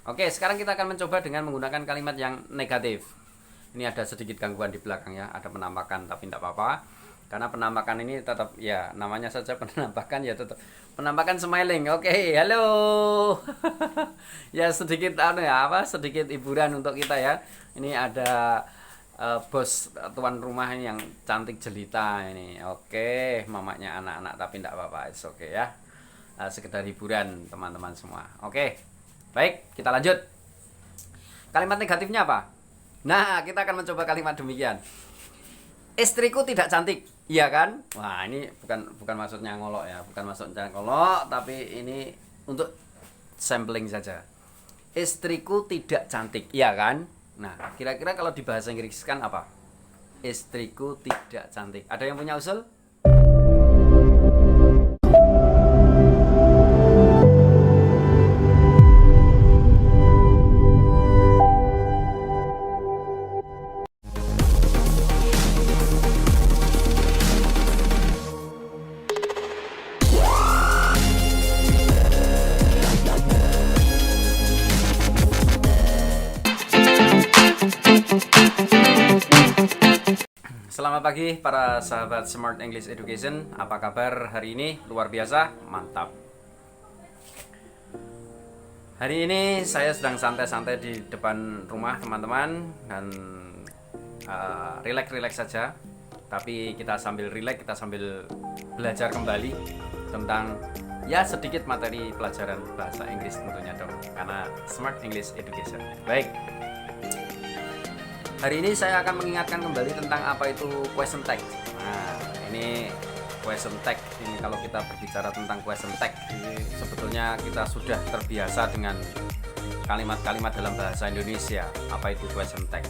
Oke, sekarang kita akan mencoba dengan menggunakan kalimat yang negatif. Ini ada sedikit gangguan di belakang ya, ada penampakan tapi tidak apa-apa. Karena penampakan ini tetap ya namanya saja penampakan ya tetap penampakan smiling. Oke, halo. Ya sedikit sedikit hiburan untuk kita ya. Ini ada bos tuan rumah ini yang cantik jelita ini. Oke, mamanya anak-anak tapi tidak apa-apa. It's oke ya. Sekedar hiburan teman-teman semua. Oke. Baik, kita lanjut. Kalimat negatifnya apa? Nah, kita akan mencoba kalimat demikian. Istriku tidak cantik, iya kan? Wah, ini bukan maksudnya ngolok ya, bukan maksudnya ngolok, tapi ini untuk sampling saja. Istriku tidak cantik, iya kan? Nah, kira-kira kalau di bahasa Inggris kan apa? Istriku tidak cantik. Ada yang punya usul? Selamat pagi para sahabat Smart English Education. Apa kabar hari ini? Luar biasa, mantap. Hari ini saya sedang santai-santai di depan rumah teman-teman dan relax-relax saja. Tapi kita sambil relax, kita sambil belajar kembali tentang ya sedikit materi pelajaran bahasa Inggris tentunya dong, karena Smart English Education. Baik. Hari ini saya akan mengingatkan kembali tentang apa itu question tag. Nah, ini question tag. Ini kalau kita berbicara tentang question tag, ini sebetulnya kita sudah terbiasa dengan kalimat-kalimat dalam bahasa Indonesia. Apa itu question tag?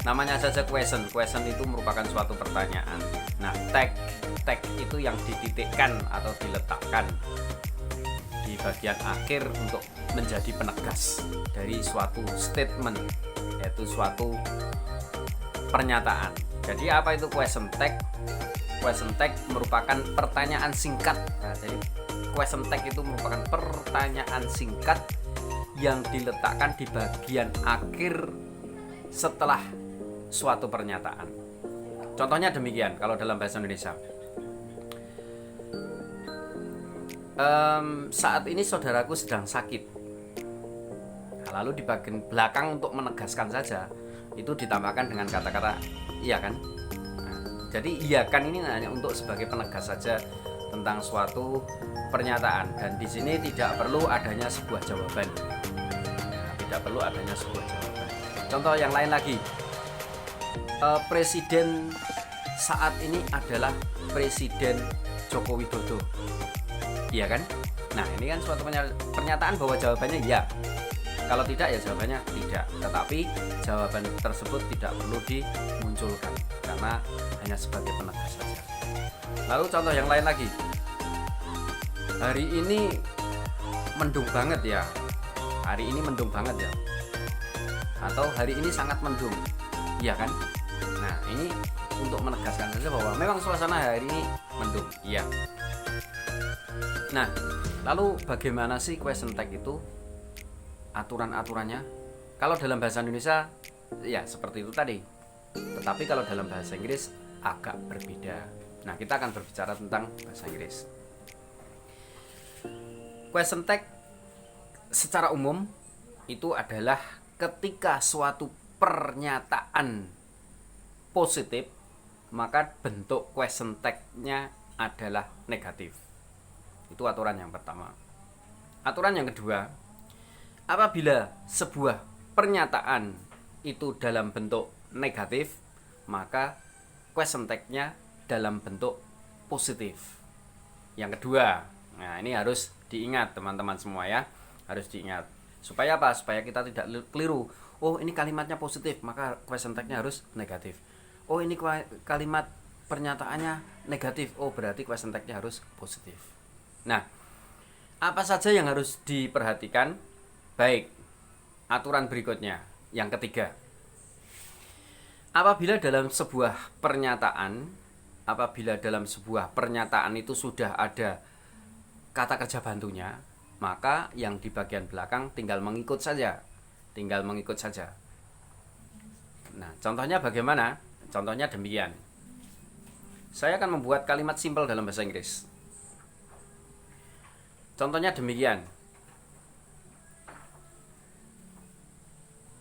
Namanya saja question. Question itu merupakan suatu pertanyaan. Nah, tag itu yang dititikkan atau diletakkan di bagian akhir untuk menjadi penegas dari suatu statement, yaitu suatu pernyataan. Jadi apa itu question tag? Question tag merupakan pertanyaan singkat. Nah, jadi question tag itu merupakan pertanyaan singkat yang diletakkan di bagian akhir setelah suatu pernyataan. Contohnya demikian kalau dalam bahasa Indonesia. Saat ini saudaraku sedang sakit. Lalu di bagian belakang untuk menegaskan saja itu ditambahkan dengan kata-kata iya kan. Nah, jadi iya kan ini hanya untuk sebagai penegas saja tentang suatu pernyataan, dan di sini tidak perlu adanya sebuah jawaban. Nah, tidak perlu adanya sebuah jawaban. Contoh yang lain lagi, presiden saat ini adalah Presiden Joko Widodo, iya kan? Nah, ini kan suatu pernyataan bahwa jawabannya iya. Kalau tidak ya jawabannya tidak, tetapi jawaban tersebut tidak perlu dimunculkan karena hanya sebagai penegas saja. Lalu contoh yang lain lagi, hari ini mendung banget ya, hari ini mendung banget ya, atau hari ini sangat mendung, iya kan? Nah, ini untuk menegaskan saja bahwa memang suasana hari ini mendung, iya. Nah, lalu bagaimana sih question tag itu? Aturan-aturannya kalau dalam bahasa Indonesia ya seperti itu tadi, tetapi kalau dalam bahasa Inggris agak berbeda. Nah, kita akan berbicara tentang bahasa Inggris. Question tag secara umum itu adalah ketika suatu pernyataan positif, maka bentuk question tag-nya adalah negatif. Itu aturan yang pertama. Aturan yang kedua, apabila sebuah pernyataan itu dalam bentuk negatif, maka question tag-nya dalam bentuk positif. Yang kedua, nah ini harus diingat teman-teman semua ya, harus diingat. Supaya apa? Supaya kita tidak keliru. Oh, ini kalimatnya positif, maka question tag-nya harus negatif. Oh, ini kalimat pernyataannya negatif, oh berarti question tag-nya harus positif. Nah, apa saja yang harus diperhatikan? Baik, aturan berikutnya, yang ketiga. Apabila dalam sebuah pernyataan itu sudah ada kata kerja bantunya, maka yang di bagian belakang tinggal mengikut saja. Nah, contohnya bagaimana? Contohnya demikian. Saya akan membuat kalimat simpel dalam bahasa Inggris. Contohnya demikian.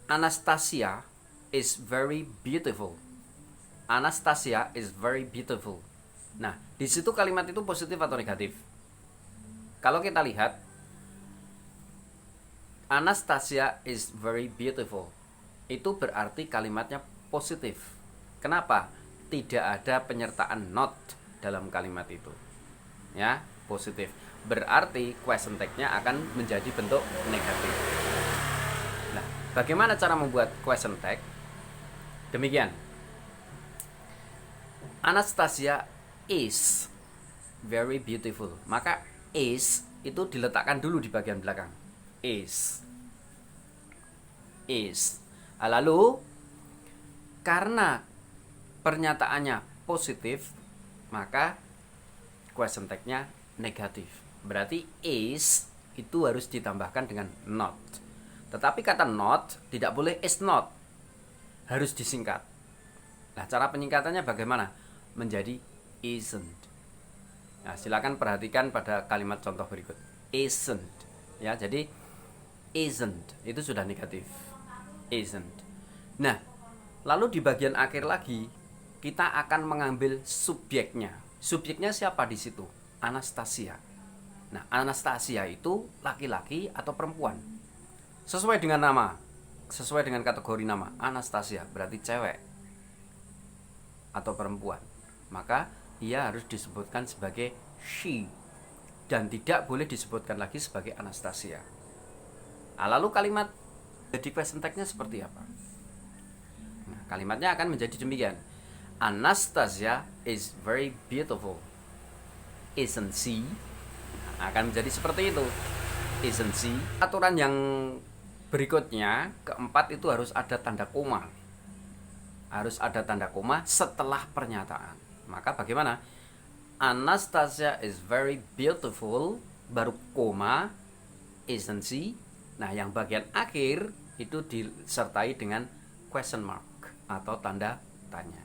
Anastasia is very beautiful. Anastasia is very beautiful. Nah, di situ kalimat itu positif atau negatif? Kalau kita lihat, Anastasia is very beautiful. Itu berarti kalimatnya positif. Kenapa? Tidak ada penyertaan not dalam kalimat itu. Ya, positif. Berarti question tag-nya akan menjadi bentuk negatif. Nah, bagaimana cara membuat question tag? Demikian. Anastasia is very beautiful. Maka is itu diletakkan dulu di bagian belakang. Is. Lalu karena pernyataannya positif, maka question tag-nya negatif. Berarti is itu harus ditambahkan dengan not. Tetapi kata not tidak boleh is not. Harus disingkat. Nah, cara penyingkatannya bagaimana? Menjadi isn't. Nah, silakan perhatikan pada kalimat contoh berikut. Isn't. Ya, jadi isn't itu sudah negatif. Isn't. Nah, lalu di bagian akhir lagi kita akan mengambil subjeknya. Subjeknya siapa di situ? Anastasia. Nah, Anastasia itu laki-laki atau perempuan? Sesuai dengan nama, sesuai dengan kategori nama. Anastasia berarti cewek atau perempuan. Maka ia harus disebutkan sebagai she dan tidak boleh disebutkan lagi sebagai Anastasia. Nah, lalu kalimat jadi question tag-nya seperti apa? Nah, kalimatnya akan menjadi demikian. Anastasia is very beautiful. Isn't she? Nah, akan menjadi seperti itu. Isn't she? Aturan yang berikutnya, keempat itu harus ada tanda koma. Harus ada tanda koma setelah pernyataan. Maka bagaimana? Anastasia is very beautiful, baru koma, isn't she? Nah, yang bagian akhir itu disertai dengan question mark atau tanda tanya.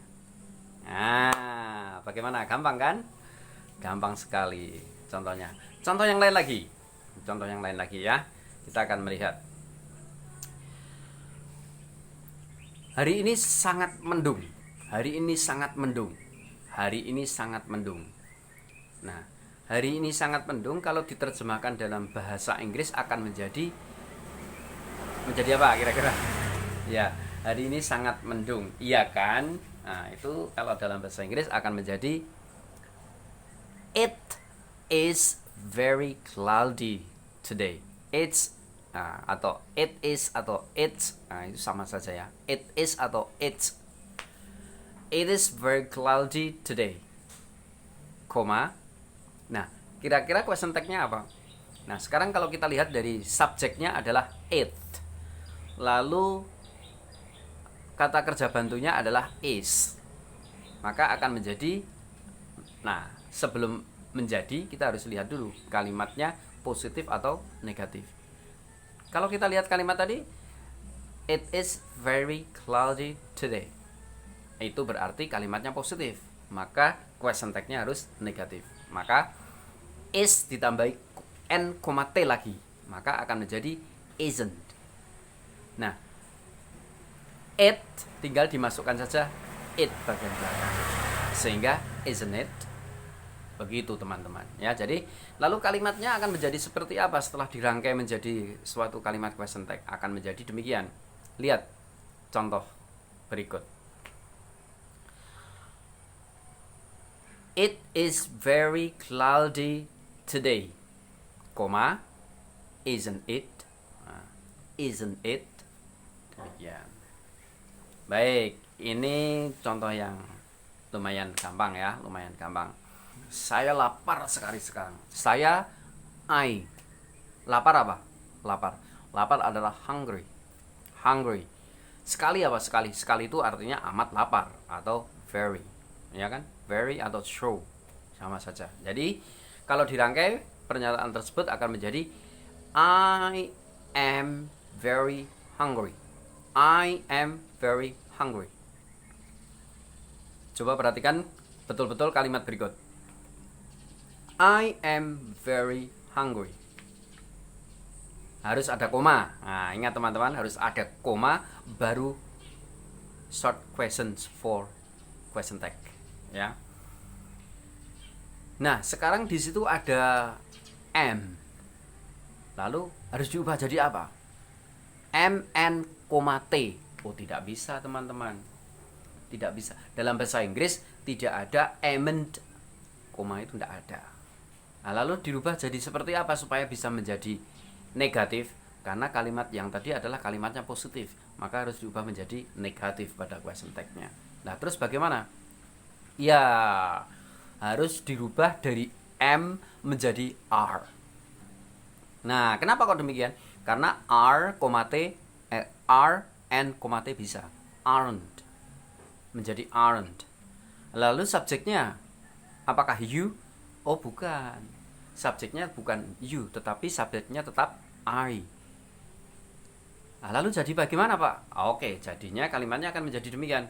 Nah, bagaimana? Gampang kan? Gampang sekali contohnya. Contoh yang lain lagi. Ya. Kita akan melihat. Hari ini sangat mendung. Nah, hari ini sangat mendung kalau diterjemahkan dalam bahasa Inggris akan menjadi apa kira-kira? Ya, hari ini sangat mendung. Iya kan? Nah, itu kalau dalam bahasa Inggris akan menjadi it is very cloudy today. It's atau it is atau it's, itu sama saja ya. It is atau it's. It is very cloudy today. Koma. Nah, kira-kira question tag-nya apa? Nah, sekarang kalau kita lihat dari subjeknya adalah it. Lalu kata kerja bantunya adalah is. Maka akan menjadi, nah, sebelum menjadi kita harus lihat dulu kalimatnya positif atau negatif. Kalau kita lihat kalimat tadi, it is very cloudy today. Itu berarti kalimatnya positif. Maka question tag-nya harus negatif. Maka is ditambahi n, t lagi. Maka akan menjadi isn't. Nah, it tinggal dimasukkan saja it bagian belakang. Sehingga isn't it? Begitu teman-teman. Ya, jadi lalu kalimatnya akan menjadi seperti apa setelah dirangkai menjadi suatu kalimat question tag? Akan menjadi demikian. Lihat contoh berikut. It is very cloudy today. Koma, isn't it? Isn't it? Demikian. Baik, ini contoh yang lumayan gampang ya, lumayan gampang. Saya lapar sekali sekarang. Lapar apa? Lapar adalah hungry. Sekali apa sekali? Sekali itu artinya amat lapar atau very. Ya kan? Very atau so sama saja. Jadi kalau dirangkai pernyataan tersebut akan menjadi I am very hungry. I am very hungry. Coba perhatikan betul-betul kalimat berikut. I am very hungry. Harus ada koma. Nah, ingat teman-teman, harus ada koma baru short questions for question tag, ya. Nah, sekarang di situ ada am. Lalu harus diubah jadi apa? MN, T. Oh, tidak bisa teman-teman. Tidak bisa. Dalam bahasa Inggris tidak ada amend, koma itu tidak ada. Nah, lalu dirubah jadi seperti apa supaya bisa menjadi negatif? Karena kalimat yang tadi adalah kalimatnya positif, maka harus diubah menjadi negatif pada question tag-nya. Nah, terus bagaimana? Ya, harus dirubah dari M menjadi R. Nah, kenapa kok demikian? Karena R, N, T bisa. Aren't. Menjadi aren't. Lalu subjeknya apakah you? Oh, bukan. Subjeknya bukan you, tetapi subjeknya tetap I. Nah, lalu jadi bagaimana, Pak? Oke, jadinya kalimatnya akan menjadi demikian.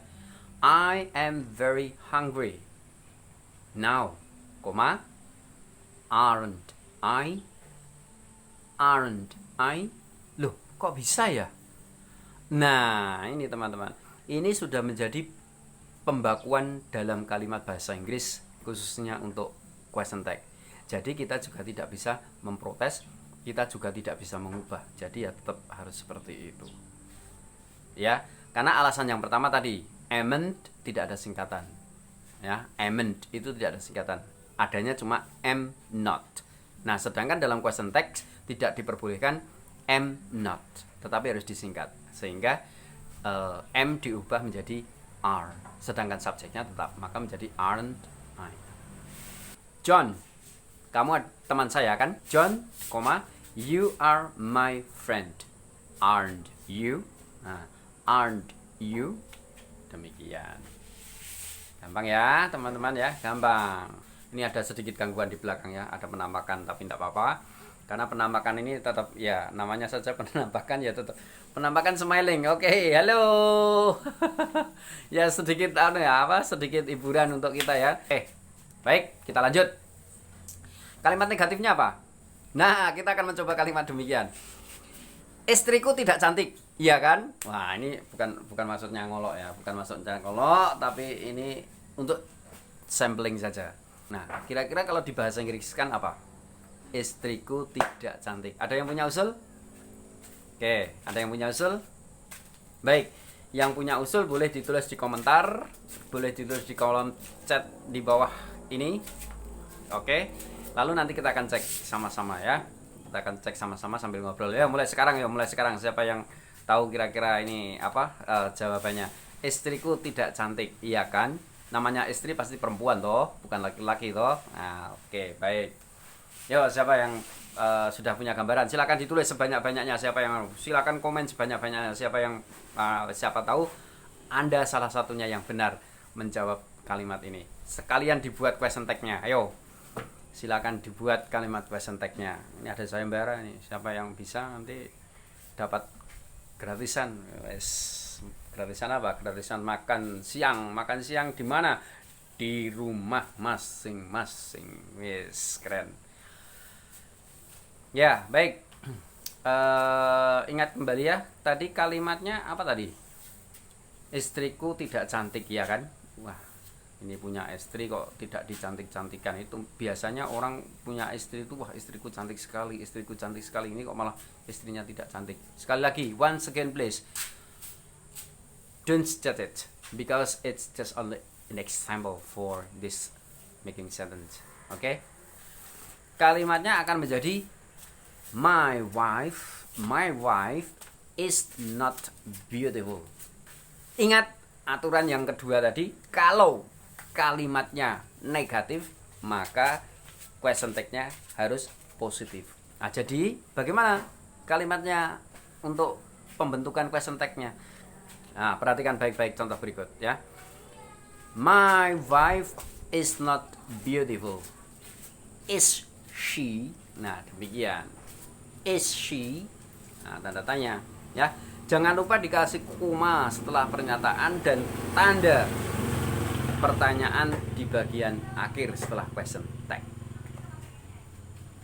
I am very hungry. Now, aren't I? Aren't I? Loh, kok bisa ya? Nah, ini teman-teman. Ini sudah menjadi pembakuan dalam kalimat bahasa Inggris, khususnya untuk question tag. Jadi kita juga tidak bisa memprotes, kita juga tidak bisa mengubah. Jadi ya tetap harus seperti itu. Ya, karena alasan yang pertama tadi, amend tidak ada singkatan. Ya, amend itu tidak ada singkatan. Adanya cuma am not. Nah, sedangkan dalam question text tidak diperbolehkan am not, tetapi harus disingkat. Sehingga M diubah menjadi R, sedangkan subjeknya tetap, maka menjadi aren't I. John, kamu teman saya kan? John, you are my friend. Aren't you? Nah, aren't you? Demikian. Gampang ya teman-teman ya, gampang. Ini ada sedikit gangguan di belakang ya, ada penampakan tapi tidak apa-apa. Karena penampakan ini tetap ya namanya saja penampakan, ya tetap penampakan smiling. Oke, halo. Ya sedikit sedikit hiburan untuk kita ya. Baik, kita lanjut. Kalimat negatifnya apa? Nah, kita akan mencoba kalimat demikian. Istriku tidak cantik, iya kan? Wah, ini bukan maksudnya ngolok ya, bukan maksudnya ngolok, tapi ini untuk sampling saja. Nah, kira-kira kalau di bahasa Inggris kan apa? Istriku tidak cantik. Ada yang punya usul? Oke, ada yang punya usul? Baik, yang punya usul boleh ditulis di komentar, boleh ditulis di kolom chat di bawah ini. Oke, lalu nanti kita akan cek sama-sama ya. Kita akan cek sama-sama sambil ngobrol ya. Mulai sekarang. Siapa yang tahu kira-kira ini apa jawabannya? Istriku tidak cantik, iya kan? Namanya istri pasti perempuan toh, bukan laki-laki toh. Nah, oke, baik. Yo, siapa yang sudah punya gambaran? Silakan ditulis sebanyak-banyaknya. Silakan komen sebanyak-banyaknya. Siapa tahu Anda salah satunya yang benar menjawab kalimat ini. Sekalian dibuat question tag-nya. Ayo. Silakan dibuat kalimat question tag-nya. Ini ada sayembara nih. Siapa yang bisa nanti dapat gratisan. Gratisan apa? Gratisan makan siang. Makan siang di mana? Di rumah masing-masing. Keren. Ya, baik. Ingat kembali ya, tadi kalimatnya apa tadi? Istriku tidak cantik, ya kan? Wah, ini punya istri kok tidak dicantik-cantikan. Itu biasanya orang punya istri itu, wah istriku cantik sekali. Ini kok malah istrinya tidak cantik. Sekali lagi, once again please, don't state it, because it's just only an example for this making sentence. Oke? Kalimatnya akan menjadi My wife is not beautiful. Ingat aturan yang kedua tadi, kalau kalimatnya negatif, maka question tag-nya harus positif. Nah, jadi bagaimana kalimatnya untuk pembentukan question tag-nya? Nah, perhatikan baik-baik contoh berikut ya. My wife is not beautiful. Is she? Nah, demikian. Is she? Nah, tanda tanya ya. Jangan lupa dikasih koma setelah pernyataan dan tanda pertanyaan di bagian akhir setelah question tag.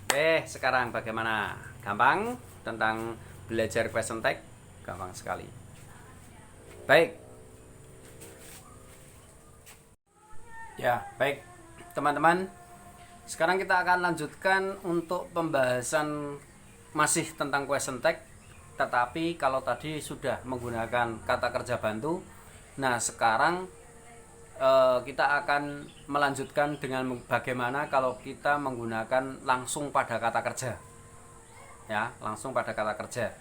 Oke, sekarang bagaimana? Gampang tentang belajar question tag? Gampang sekali. Baik. Ya, baik teman-teman. Sekarang kita akan lanjutkan untuk pembahasan masih tentang question tag. Tetapi kalau tadi sudah menggunakan kata kerja bantu, nah sekarang kita akan melanjutkan dengan bagaimana kalau kita menggunakan langsung pada kata kerja. Ya, langsung pada kata kerja.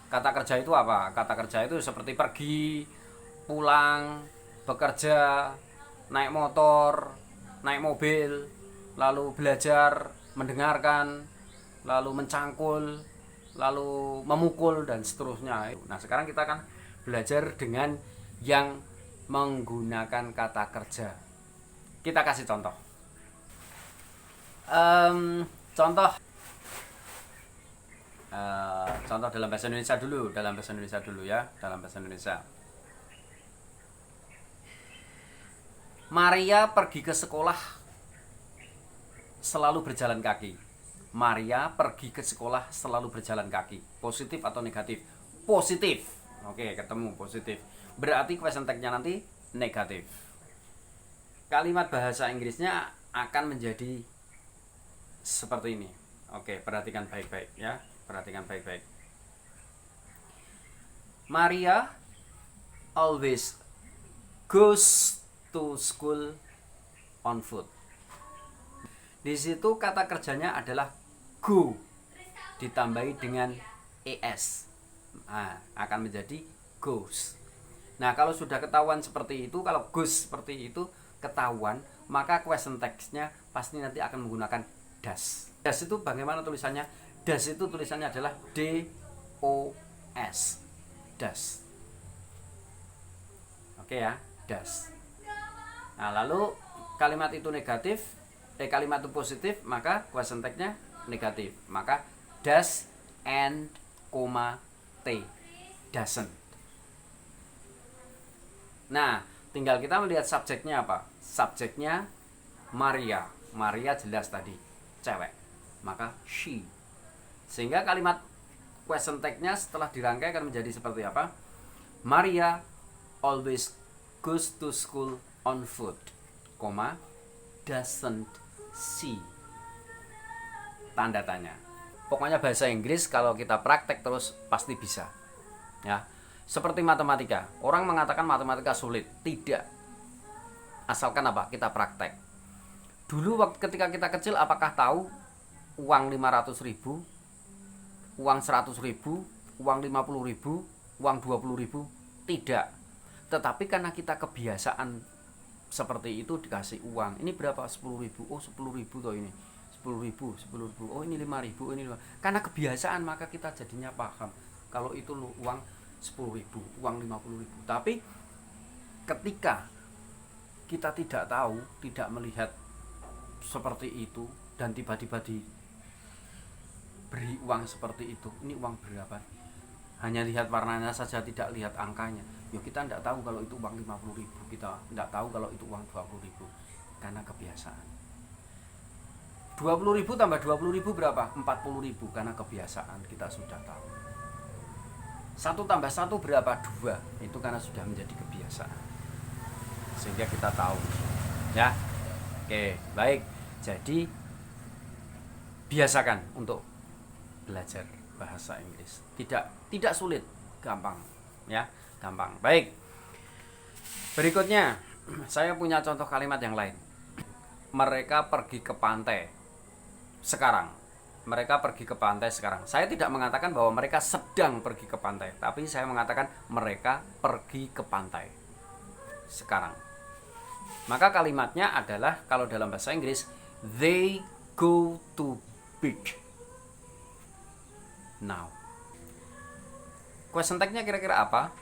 Kata kerja itu apa? Kata kerja itu seperti pergi, pulang, bekerja, naik motor, naik mobil, lalu belajar, mendengarkan, lalu mencangkul, lalu memukul, dan seterusnya. Nah, sekarang kita akan belajar dengan yang menggunakan kata kerja. Kita kasih contoh. Contoh dalam bahasa Indonesia dulu, dalam bahasa Indonesia. Maria pergi ke sekolah selalu berjalan kaki. Maria pergi ke sekolah selalu berjalan kaki. Positif atau negatif? Positif. Oke, ketemu positif. Berarti question tag-nya nanti negatif. Kalimat bahasa Inggrisnya akan menjadi seperti ini. Oke, perhatikan baik-baik ya. Perhatikan baik-baik. Maria always goes to school on foot. Di situ kata kerjanya adalah go ditambahi dengan es. Nah, akan menjadi goes. Nah, kalau sudah ketahuan seperti itu, kalau goes seperti itu ketahuan, maka question text-nya pasti nanti akan menggunakan das. Das itu bagaimana tulisannya? Das itu tulisannya adalah D O S. Das. Oke ya, das. Nah, lalu kalimat itu negatif, kalimat itu positif, maka question tag-nya negatif. Maka does and, T, doesn't. Nah, tinggal kita melihat subjeknya apa? Subjeknya Maria. Maria jelas tadi, cewek. Maka she. Sehingga kalimat question tag-nya setelah dirangkai akan menjadi seperti apa? Maria always goes to school on foot, doesn't she. Tanda tanya. Pokoknya bahasa Inggris kalau kita praktek terus pasti bisa. Ya. Seperti matematika. Orang mengatakan matematika sulit. Tidak. Asalkan apa? Kita praktek. Dulu waktu ketika kita kecil, apakah tahu uang 500.000, uang 100.000, uang 50.000, uang 20.000? Tidak. Tetapi karena kita kebiasaan seperti itu, dikasih uang. Ini berapa? 10.000. Oh, 10.000 toh ini. 10.000, 10.000. Oh, ini 5.000, ini 5. Karena kebiasaan maka kita jadinya paham kalau itu uang 10.000, uang 50.000. Tapi ketika kita tidak tahu, tidak melihat seperti itu, dan tiba-tiba diberi uang seperti itu, ini uang berapa? Hanya lihat warnanya saja, tidak lihat angkanya. Ya kita tidak tahu kalau itu uang 50.000, kita tidak tahu kalau itu uang 20.000, karena kebiasaan. 20.000 tambah 20.000 berapa? 40.000, karena kebiasaan kita sudah tahu. 1 tambah 1 berapa? 2. Itu karena sudah menjadi kebiasaan, sehingga kita tahu. Ya, oke, baik. Jadi biasakan untuk belajar bahasa Inggris. Tidak sulit, gampang. Ya, gampang. Baik. Berikutnya, saya punya contoh kalimat yang lain. Mereka pergi ke pantai sekarang. Mereka pergi ke pantai sekarang. Saya tidak mengatakan bahwa mereka sedang pergi ke pantai, tapi saya mengatakan mereka pergi ke pantai sekarang. Maka kalimatnya adalah, kalau dalam bahasa Inggris, they go to beach now. Question tag-nya kira-kira apa?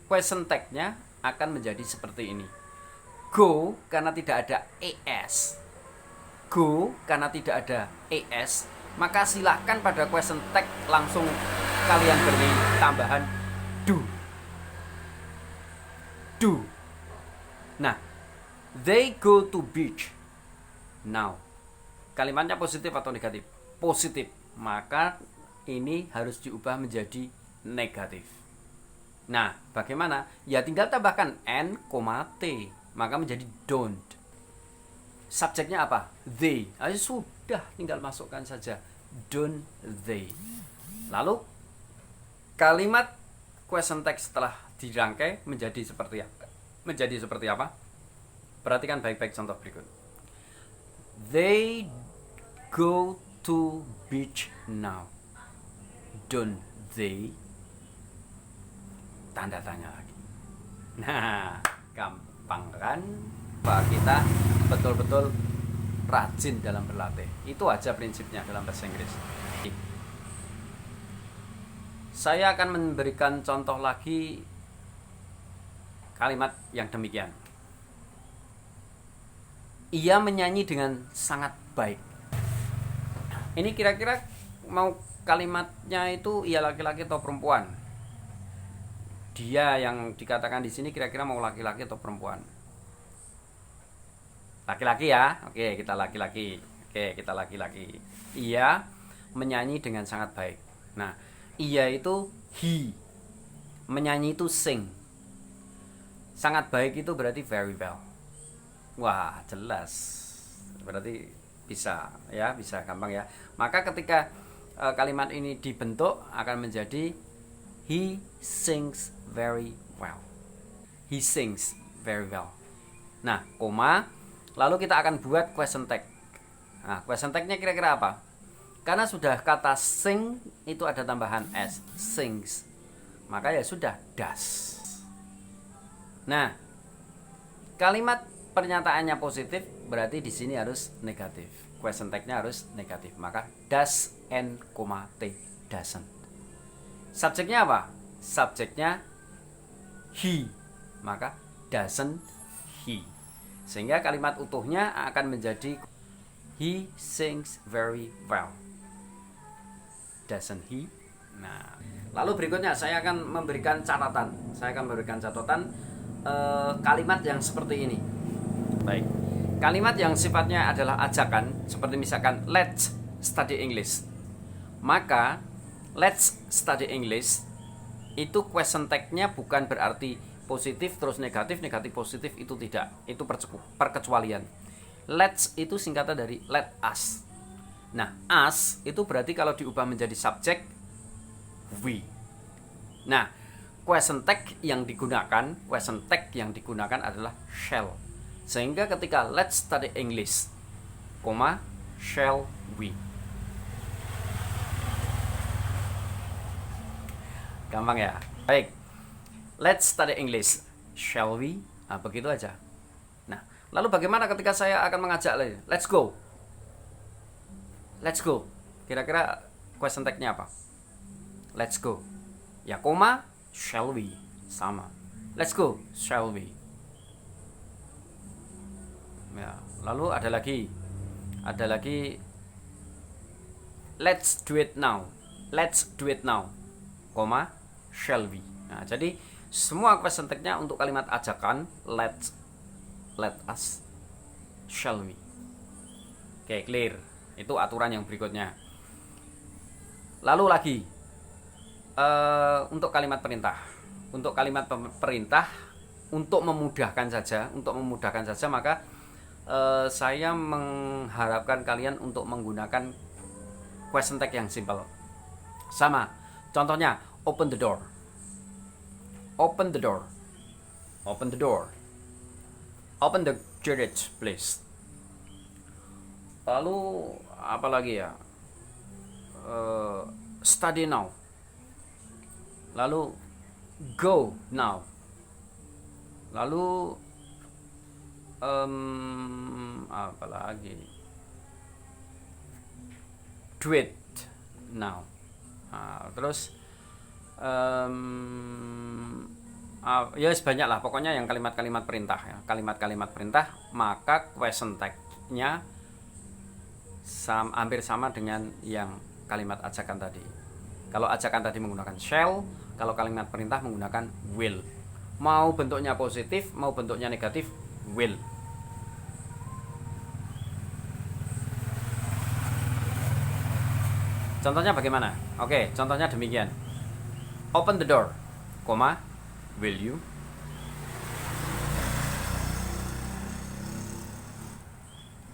Question tag-nya akan menjadi seperti ini. Go karena tidak ada es. Go karena tidak ada es, maka silahkan pada question tag langsung kalian beri tambahan do. Nah, they go to beach now. Kalimatnya positif atau negatif? Positif. Maka ini harus diubah menjadi negatif. Nah, bagaimana? Ya tinggal tambahkan n, t, maka menjadi don't. Subjeknya apa? They. Sudah, tinggal masukkan saja don't they. Lalu kalimat question tag setelah dirangkai menjadi seperti apa? Perhatikan baik-baik contoh berikut. They go to beach now. Don't they? Tanda tanya lagi. Nah, gampang kan? Pak, kita betul-betul rajin dalam berlatih. Itu aja prinsipnya dalam bahasa Inggris. Saya akan memberikan contoh lagi kalimat yang demikian. Ia menyanyi dengan sangat baik. Ini kira-kira mau kalimatnya itu ia laki-laki atau perempuan? Dia yang dikatakan di sini kira-kira mau laki-laki atau perempuan? Laki-laki ya. Oke, kita laki-laki. Ia menyanyi dengan sangat baik. Nah, ia itu he. Menyanyi itu sing. Sangat baik itu berarti very well. Wah, jelas. Berarti bisa ya, bisa gampang ya. Maka ketika kalimat ini dibentuk akan menjadi he sings very well. He sings very well. Nah, koma, lalu kita akan buat question tag. Nah, question tag-nya kira-kira apa? Karena sudah kata sing itu ada tambahan s, sings. Maka ya sudah does. Nah, kalimat pernyataannya positif berarti di sini harus negatif. Question tag-nya harus negatif. Maka does n, t, doesn't. Subjeknya apa? Subjeknya he. Maka doesn't he. Sehingga kalimat utuhnya akan menjadi he sings very well. Doesn't he? Nah, lalu berikutnya saya akan memberikan catatan. Kalimat yang seperti ini. Baik. Kalimat yang sifatnya adalah ajakan, seperti misalkan let's study English. Maka let's study English itu question tag-nya bukan berarti positif terus negatif, negatif positif, itu tidak. Itu perkecualian. Let's itu singkatan dari let us. Nah, us itu berarti kalau diubah menjadi subjek we. Nah, question tag yang digunakan adalah shall. Sehingga ketika let's study English, shall we. Gampang ya? Baik. Let's study English, shall we? Nah, begitu aja. Nah, lalu bagaimana ketika saya akan mengajak lagi? Let's go. Let's go. Kira-kira question tag-nya apa? Let's go. Ya, shall we. Sama. Let's go, shall we. Ya, lalu ada lagi let's do it now. Let's do it now, shall we. Nah, jadi semua question tag-nya untuk kalimat ajakan let us, shall we. Oke, clear. Itu aturan yang berikutnya. Lalu lagi untuk kalimat perintah. Untuk kalimat perintah untuk memudahkan saja maka saya mengharapkan kalian untuk menggunakan question tag yang simple. Sama. Contohnya open the door. Open the door. Open the door. Open the garage, please. Lalu apa lagi ya? Study now. Lalu go now. Lalu apa lagi? Do it now. Nah, terus ya sebanyak lah, pokoknya yang kalimat-kalimat perintah ya. Kalimat-kalimat perintah, maka question tag-nya hampir sama dengan yang kalimat ajakan tadi. Kalau ajakan tadi menggunakan shall, kalau kalimat perintah menggunakan will. Mau bentuknya positif, mau bentuknya negatif, will. Contohnya bagaimana? Oke, contohnya demikian. Open the door, will you?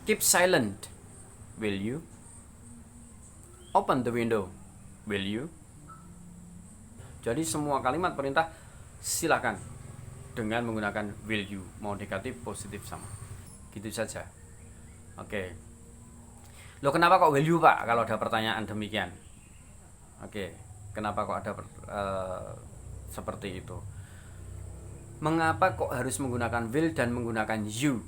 Keep silent, will you? Open the window, will you? Jadi semua kalimat perintah silakan dengan menggunakan will you, mau negatif, positif sama. Gitu saja. Oke. Loh, kenapa kok will you, Pak, kalau ada pertanyaan demikian? Oke, kenapa kok ada seperti itu? Mengapa kok harus menggunakan will dan menggunakan you?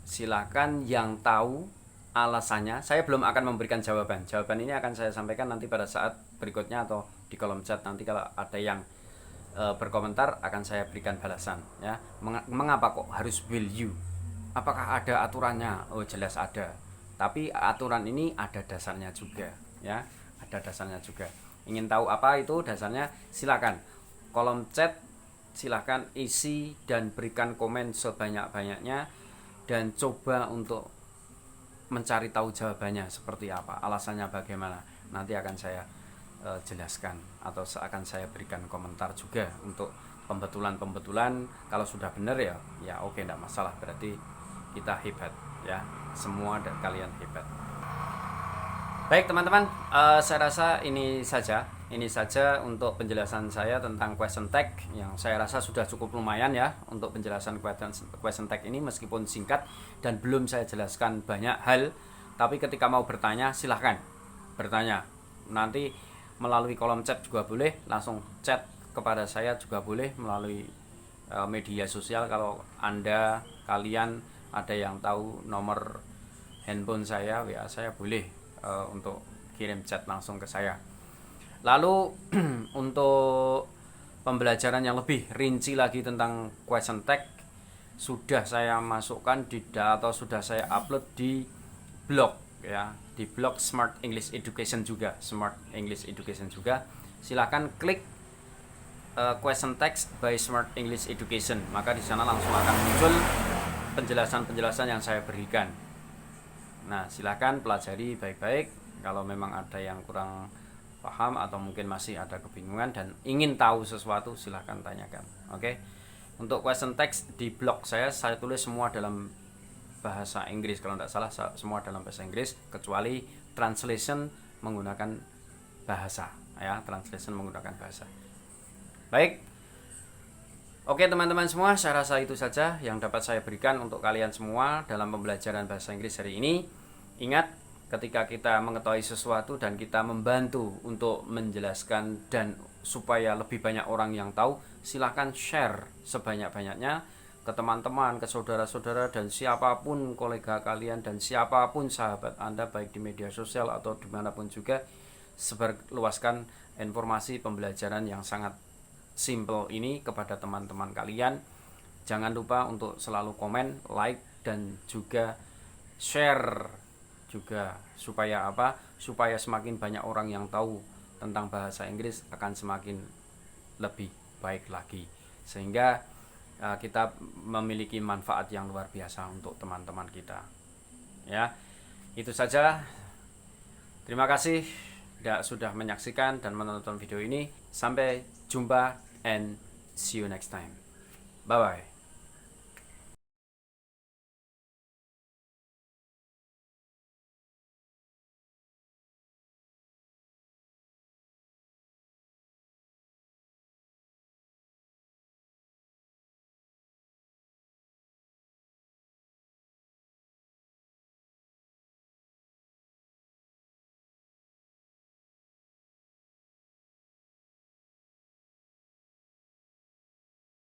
Silakan yang tahu alasannya. Saya belum akan memberikan jawaban. Jawaban ini akan saya sampaikan nanti pada saat berikutnya atau di kolom chat. Nanti kalau ada yang berkomentar akan saya berikan balasan, ya. Mengapa kok harus will you? Apakah ada aturannya? Oh, jelas ada. Tapi aturan ini ada dasarnya juga, ya. Ada dasarnya juga. Ingin tahu apa itu dasarnya? Silakan kolom chat, silakan isi dan berikan komen sebanyak-banyaknya dan coba untuk mencari tahu jawabannya seperti apa, alasannya bagaimana. Nanti akan saya jelaskan atau akan saya berikan komentar juga untuk pembetulan. Kalau sudah benar ya oke, enggak masalah, berarti kita hebat, ya. Semua kalian hebat. Baik teman-teman, saya rasa ini saja untuk penjelasan saya tentang question tag yang saya rasa sudah cukup lumayan, ya, untuk penjelasan question tag ini, meskipun singkat dan belum saya jelaskan banyak hal. Tapi ketika mau bertanya silahkan bertanya, nanti melalui kolom chat juga boleh, langsung chat kepada saya juga boleh, melalui media sosial. Kalau kalian ada yang tahu nomor handphone saya, WA saya, boleh untuk kirim chat langsung ke saya. Lalu untuk pembelajaran yang lebih rinci lagi tentang question tag sudah saya masukkan atau sudah saya upload di blog, ya, di blog Smart English Education juga, Silahkan klik question text by Smart English Education, maka di sana langsung akan muncul penjelasan yang saya berikan. Nah, silakan pelajari baik-baik. Kalau memang ada yang kurang paham atau mungkin masih ada kebingungan dan ingin tahu sesuatu, silahkan tanyakan. Oke. Untuk question text di blog saya tulis semua dalam bahasa Inggris, kalau tidak salah semua dalam bahasa Inggris, kecuali translation menggunakan bahasa, ya, Baik. Oke teman-teman semua, saya rasa itu saja yang dapat saya berikan untuk kalian semua dalam pembelajaran bahasa Inggris hari ini. Ingat, ketika kita mengetahui sesuatu dan kita membantu untuk menjelaskan dan supaya lebih banyak orang yang tahu, silahkan share sebanyak-banyaknya ke teman-teman, ke saudara-saudara, dan siapapun kolega kalian dan siapapun sahabat Anda, baik di media sosial atau dimanapun juga. Sebarluaskan informasi pembelajaran yang sangat simple ini kepada teman-teman kalian. Jangan lupa untuk selalu komen, like, dan juga share juga, supaya apa? Supaya semakin banyak orang yang tahu tentang bahasa Inggris akan semakin lebih baik lagi, sehingga kita memiliki manfaat yang luar biasa untuk teman-teman kita, ya. Itu saja. Terima kasih sudah menyaksikan dan menonton video ini. Sampai jumpa and see you next time. Bye bye.